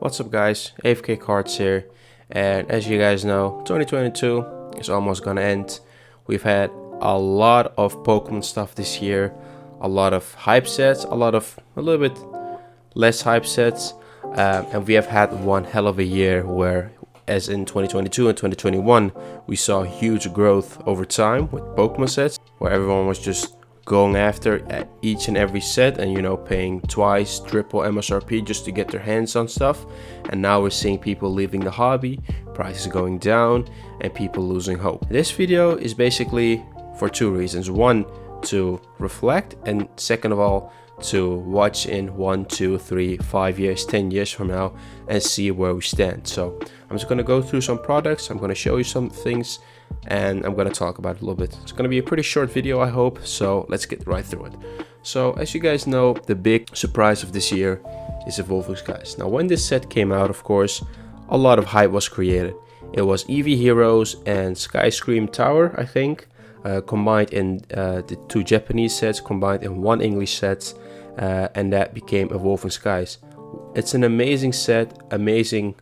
What's up guys, AFK Cards here, and as you guys know, 2022 is almost gonna end. We've had a lot of Pokemon stuff this year, a lot of hype sets, a little bit less hype sets, and we have had one hell of a year where, as in 2022 and 2021, we saw huge growth over time with Pokemon sets, where everyone was just going after each and every set and, you know, paying twice, triple MSRP just to get their hands on stuff. And now we're seeing people leaving the hobby, prices going down, and people losing hope. This video is basically for two reasons. One, to reflect, and second of all, to watch in 1, 2, 3, 5 years, 10 years from now and see where we stand. So I'm just going to go through some products, I'm going to show you some things, and I'm going to talk about it a little bit. It's going to be a pretty short video, I hope, so let's get right through it. So as you guys know, the big surprise of this year is Evolving Skies. Now when this set came out, of course, a lot of hype was created. It was Eevee Heroes and Sky Scream Tower, I think, combined in the two Japanese sets, combined in one English set, and that became Evolving Skies. It's an amazing set, amazing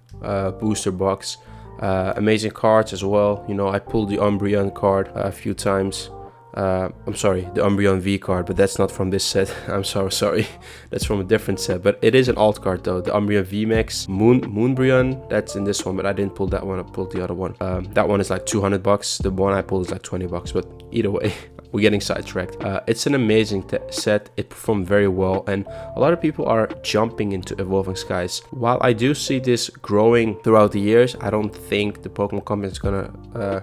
booster box, amazing cards as well. You know, I pulled the Umbreon card a few times. I'm sorry, the Umbreon V card, but that's not from this set. I'm sorry, that's from a different set, but it is an alt card though. The Umbreon VMAX Moonbreon, that's in this one, but I didn't pull that one, I pulled the other one. That one is like 200 bucks, the one I pulled is like 20 bucks, but either way, we're getting sidetracked. It's an amazing set, it performed very well, and a lot of people are jumping into Evolving Skies. While I do see this growing throughout the years, I don't think the Pokemon Company is gonna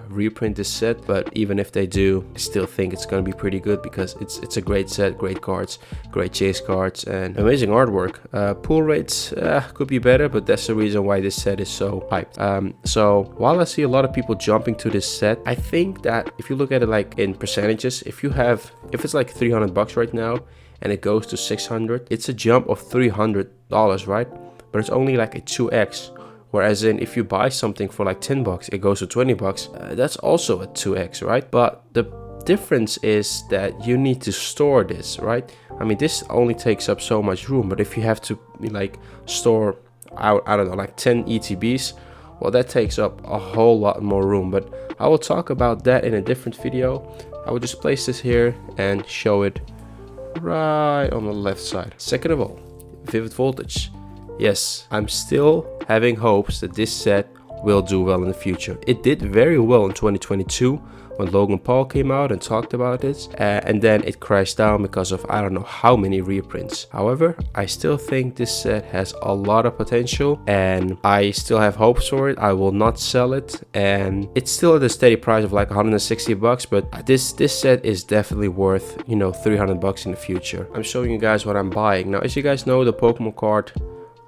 reprint this set, but even if they do, I still think it's gonna be pretty good because it's a great set, great cards, great chase cards, and amazing artwork. Pull rates could be better, but that's the reason why this set is so hyped. So while I see a lot of people jumping to this set, I think that if you look at it like in percentages, if it's like 300 bucks right now and it goes to 600, it's a jump of $300, right? But it's only like a 2x. Whereas in if you buy something for like 10 bucks, it goes to 20 bucks. That's also a 2x, right? But the difference is that you need to store this, right? I mean, this only takes up so much room, but if you have to like store out, I don't know, like 10 ETBs, well, that takes up a whole lot more room. But I will talk about that in a different video. I will just place this here and show it right on the left side. Second of all, Vivid Voltage. Yes, I'm still having hopes that this set will do well in the future. It did very well in 2022 when Logan Paul came out and talked about it, and then it crashed down because of I don't know how many reprints. However, I still think this set has a lot of potential and I still have hopes for it. I will not sell it, and it's still at a steady price of like 160 bucks, but this set is definitely worth, you know, 300 bucks in the future. I'm showing you guys what I'm buying. Now, as you guys know, the Pokemon card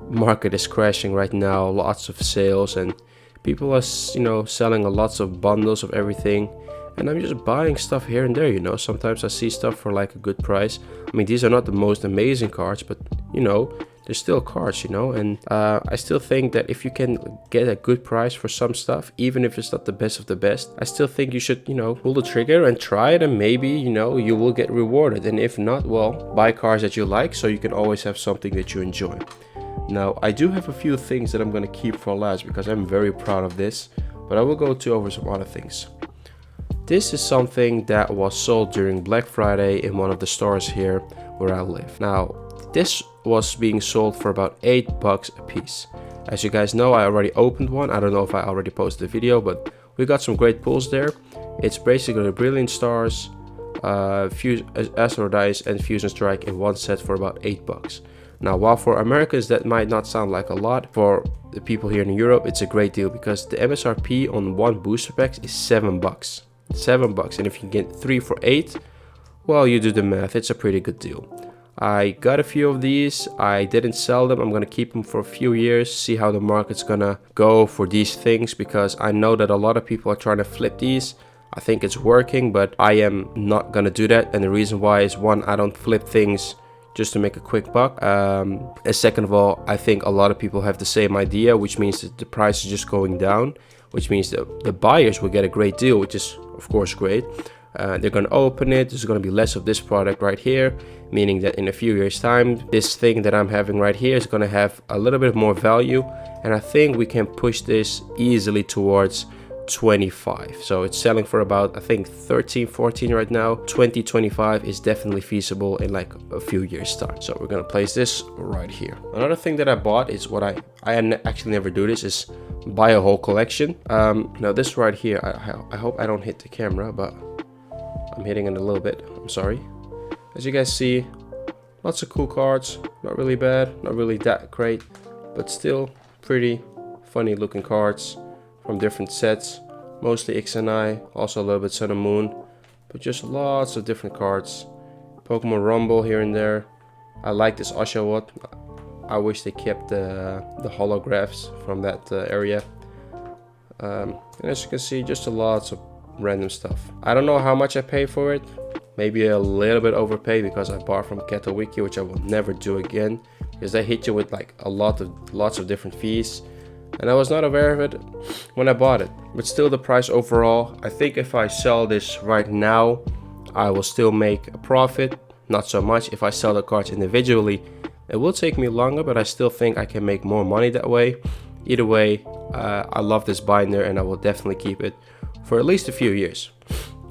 market is crashing right now, lots of sales, and people are, you know, selling lots of bundles of everything, and I'm just buying stuff here and there, you know. Sometimes I see stuff for like a good price. I mean, these are not the most amazing cards, but you know, they're still cards, you know. And I still think that if you can get a good price for some stuff, even if it's not the best of the best, I still think you should, you know, pull the trigger and try it, and maybe, you know, you will get rewarded. And if not, well, buy cards that you like so you can always have something that you enjoy. Now, I do have a few things that I'm going to keep for last because I'm very proud of this, but I will go over some other things. This is something that was sold during Black Friday in one of the stores here where I live. Now, this was being sold for about 8 bucks a piece. As you guys know, I already opened one. I don't know if I already posted a video, but we got some great pulls there. It's basically Brilliant Stars, Astro Dice, and Fusion Strike in one set for about 8 bucks. Now, while for Americans that might not sound like a lot, for the people here in Europe, it's a great deal because the MSRP on one booster pack is 7 bucks. 7 bucks, and if you get 3 for 8, well, you do the math, it's a pretty good deal. I got a few of these. I didn't sell them. I'm gonna keep them for a few years, see how the market's gonna go for these things, because I know that a lot of people are trying to flip these. I think it's working, but I am not gonna do that, and the reason why is, one, I don't flip things just to make a quick buck, and second of all, I think a lot of people have the same idea, which means that the price is just going down, which means that the buyers will get a great deal, which is of course great, They're going to open it. There's going to be less of this product right here, meaning that in a few years time, this thing that I'm having right here is going to have a little bit more value, and I think we can push this easily towards 25. So it's selling for about, I think, 13, 14 right now. 20, 25 is definitely feasible in like a few years time. So we're gonna place this right here. Another thing that I bought is what I actually never do this, is buy a whole collection. Now this right here, I hope I don't hit the camera, but I'm hitting it a little bit, I'm sorry. As you guys see, lots of cool cards, not really bad, not really that great, but still pretty funny looking cards from different sets, mostly X and I, also a little bit Sun and Moon, but just lots of different cards. Pokemon Rumble here and there. I like this Oshawott. I wish they kept the holographs from that area. And as you can see, just lots of random stuff. I don't know how much I pay for it. Maybe a little bit overpay because I bought from Ketowiki, which I will never do again, because they hit you with like lots of different fees. And I was not aware of it when I bought it, but still the price overall, I think if I sell this right now, I will still make a profit. Not so much if I sell the cards individually. It will take me longer, but I still think I can make more money that way. Either way, I love this binder and I will definitely keep it for at least a few years.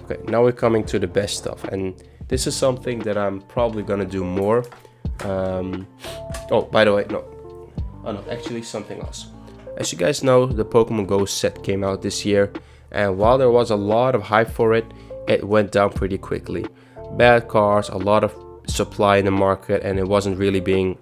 Okay, now we're coming to the best stuff, and this is something that I'm probably gonna do more. Oh, by the way, no. Oh no, actually something else. As you guys know, the Pokemon Go set came out this year, and while there was a lot of hype for it, it went down pretty quickly. Bad cards, a lot of supply in the market, and it wasn't really being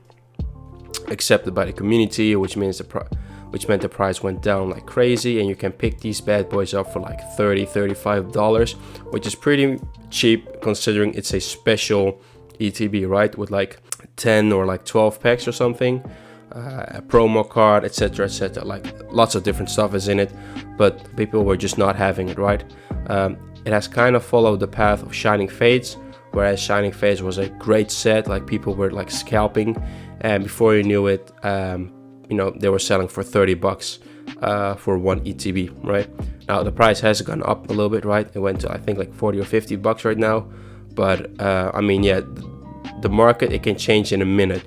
accepted by the community, which meant the price went down like crazy, and you can pick these bad boys up for like $30-$35, which is pretty cheap considering it's a special ETB, right, with like 10 or like 12 packs or something. A promo card, etc, etc, like lots of different stuff is in it, but people were just not having it, right? It has kind of followed the path of Shining Fates, whereas Shining Fates was a great set, like people were like scalping, and before you knew it, you know, they were selling for 30 bucks for one ETB, right? Now the price has gone up a little bit, right? It went to I think like 40 or 50 bucks right now, but I mean, yeah, the market, it can change in a minute.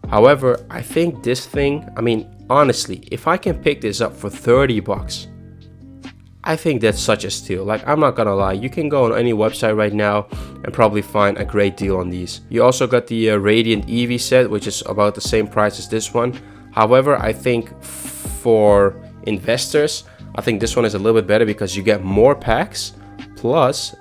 However, I think this thing, I mean, honestly, if I can pick this up for 30 bucks, I think that's such a steal. Like, I'm not gonna lie, you can go on any website right now and probably find a great deal on these. You also got the Radiant Eevee set, which is about the same price as this one. However, I think for investors, I think this one is a little bit better because you get more packs, plus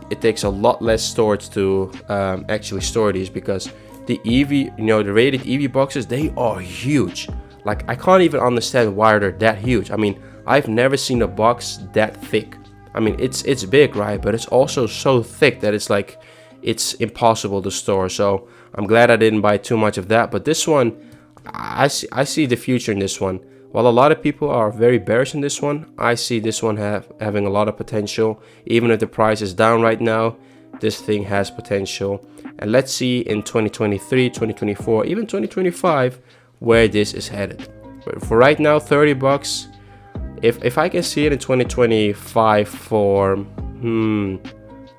it takes a lot less storage to actually store these, because the Eevee, you know, the Radiant Eevee boxes, they are huge. Like, I can't even understand why they're that huge. I mean, I've never seen a box that thick. I mean, it's big, right? But it's also so thick that it's like, it's impossible to store. So I'm glad I didn't buy too much of that. But this one, I see the future in this one. While a lot of people are very bearish in this one, I see this one having a lot of potential. Even if the price is down right now, this thing has potential. And let's see in 2023, 2024, even 2025, where this is headed. But for right now, 30 bucks. If I can see it in 2025 for,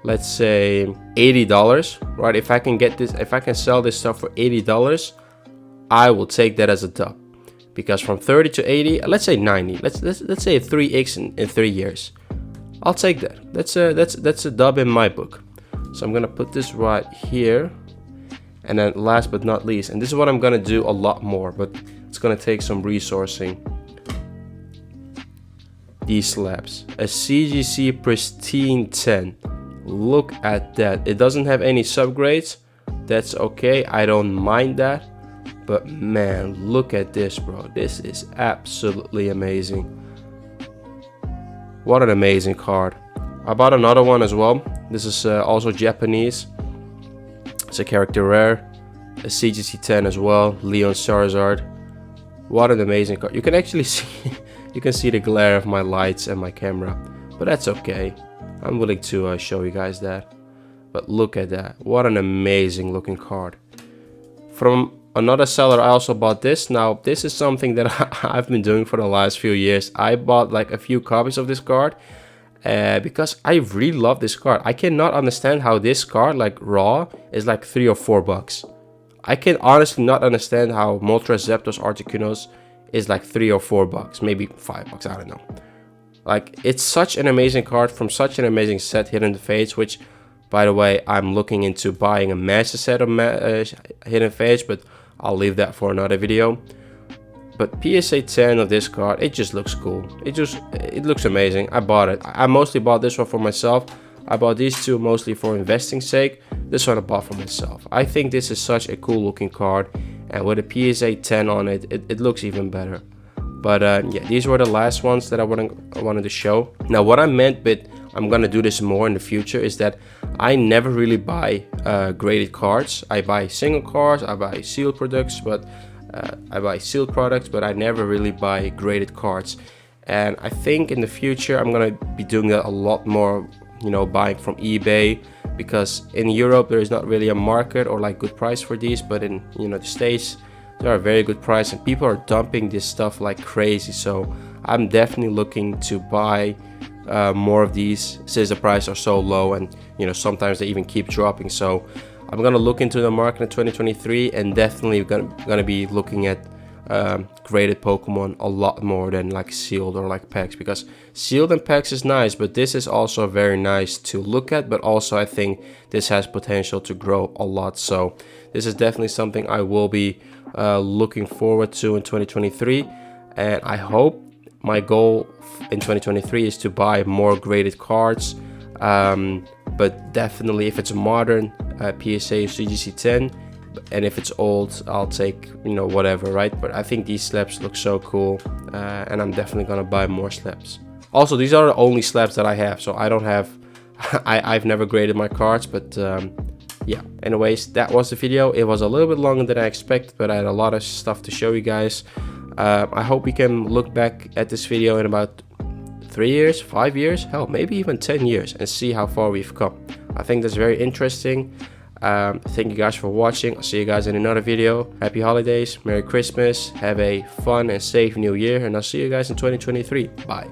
let's say $80, right? If I can get this, if I can sell this stuff for $80, I will take that as a dub. Because from 30 to 80, let's say 90, let's say a 3x in 3 years. I'll take that. That's a dub in my book. So I'm gonna put this right here, and then last but not least, and this is what I'm gonna do a lot more, but it's gonna take some resourcing. These slabs, a CGC Pristine 10. Look at that. It doesn't have any subgrades. That's okay. I don't mind that. But man, look at this, bro. This is absolutely amazing. What an amazing card. I bought another one as well. This is also Japanese. It's a character rare. A CGC10 as well. Leon Charizard. What an amazing card. You can actually see you can see the glare of my lights and my camera, but that's okay. I'm willing to show you guys that. But look at that. What an amazing looking card. From another seller, I also bought this. Now, this is something that I've been doing for the last few years. I bought like a few copies of this card, because I really love this card. I cannot understand how this card, like raw, is like $3 or $4. I can honestly not understand how Moltres, Zapdos, Articunos is like $3 or $4, maybe $5, I don't know. Like, it's such an amazing card from such an amazing set, Hidden Fates, which, by the way, I'm looking into buying a master set of Hidden Fates, but I'll leave that for another video. But PSA 10 of this card, it just looks cool. It looks amazing. I bought it. I mostly bought this one for myself. I bought these two mostly for investing sake. This one I bought for myself. I think this is such a cool looking card, and with a PSA 10 on it, it looks even better. But yeah, these were the last ones that I wanted to show. Now, what I meant with I'm gonna do this more in the future is that I never really buy graded cards. I buy single cards, I buy sealed products, but I never really buy graded cards. And I think in the future I'm gonna be doing that a lot more, you know, buying from eBay, because in Europe there is not really a market or like good price for these, but in, you know, the States they are a very good price and people are dumping this stuff like crazy. So I'm definitely looking to buy more of these since the prices are so low, and you know, sometimes they even keep dropping. So I'm gonna look into the market in 2023 and definitely gonna be looking at graded Pokemon a lot more than like sealed or like packs, because sealed and packs is nice, but this is also very nice to look at, but also I think this has potential to grow a lot. So this is definitely something I will be looking forward to in 2023, and I hope my goal in 2023 is to buy more graded cards, but definitely if it's a modern PSA CGC10, and if it's old I'll take, you know, whatever, right? But I think these slabs look so cool, and I'm definitely gonna buy more slabs. Also, these are the only slabs that I have, so I don't have I've never graded my cards, but yeah, anyways, that was the video. It was a little bit longer than I expected, but I had a lot of stuff to show you guys. I hope we can look back at this video in about 3 years, 5 years, hell, maybe even 10 years, and see how far we've come. I think that's very interesting. Thank you guys for watching. I'll see you guys in another video. Happy holidays, Merry Christmas, have a fun and safe new year, and I'll see you guys in 2023. Bye.